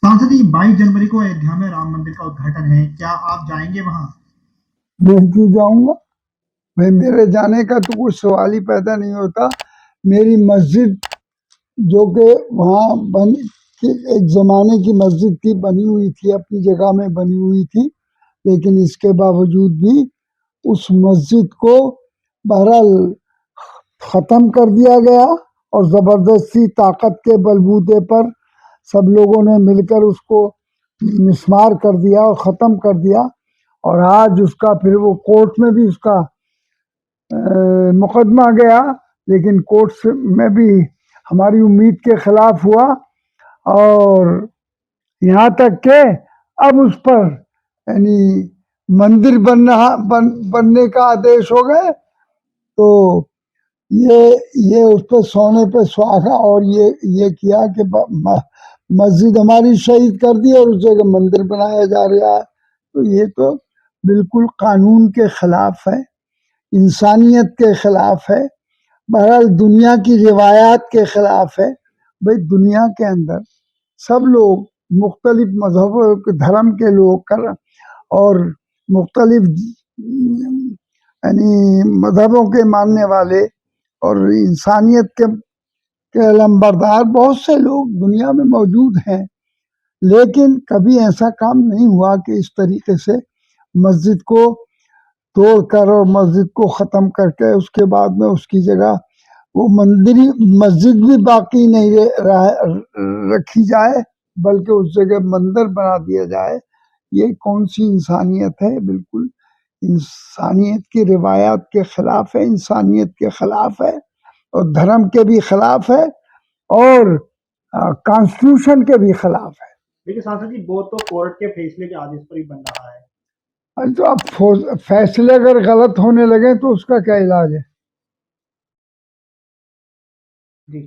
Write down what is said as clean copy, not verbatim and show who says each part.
Speaker 1: सांसद जी 22 जनवरी को अयोध्या में राम मंदिर का उद्घाटन है, क्या आप जाएंगे वहां?
Speaker 2: मैं क्यों जाऊंगा भाई, मेरे जाने का तो कुछ सवाल ही पैदा नहीं होता। मेरी मस्जिद जो कि वहाँ एक जमाने की मस्जिद थी, बनी हुई थी, अपनी जगह में बनी हुई थी, लेकिन इसके बावजूद भी उस मस्जिद को बहरहाल खत्म कर दिया गया और जबरदस्ती ताकत के बलबूते पर सब लोगों ने मिलकर उसको मिस्मार कर दिया और खत्म कर दिया। और आज उसका फिर वो कोर्ट में भी उसका मुकदमा गया, लेकिन कोर्ट में भी हमारी उम्मीद के खिलाफ हुआ और यहाँ तक के अब उस पर यानी मंदिर बनने का आदेश हो गए। तो ये उस पर सोने पे सुहागा और ये किया कि मस्जिद हमारी शहीद कर दी और उस जगह मंदिर बनाया जा रहा है। तो ये तो बिल्कुल कानून के खिलाफ है, इंसानियत के खिलाफ है, बहरहाल दुनिया की रिवायात के खिलाफ है। भाई दुनिया के अंदर सब लोग मुख्तलिफ मजहबों के धर्म के लोग कर और मुख्तलिफ यानी मजहबों के मानने वाले और इंसानियत के लंबरदार बहुत से लोग दुनिया में मौजूद हैं, लेकिन कभी ऐसा काम नहीं हुआ कि इस तरीके से मस्जिद को तोड़कर और मस्जिद को ख़त्म करके उसके बाद में उसकी जगह वो मस्जिद भी बाकी नहीं रखी जाए, बल्कि उस जगह मंदिर बना दिया जाए। ये कौन सी इंसानियत है? बिल्कुल इंसानियत की रिवायात के खिलाफ है, इंसानियत के खिलाफ है और धर्म के भी खिलाफ है और कॉन्स्टिट्यूशन के भी खिलाफ है।
Speaker 1: देखिए सांसद जी, वो तो कोर्ट के फैसले के आदेश पर ही बन रहा है।
Speaker 2: अरे तो अब फैसले अगर गलत होने लगे तो उसका क्या इलाज है?
Speaker 1: जी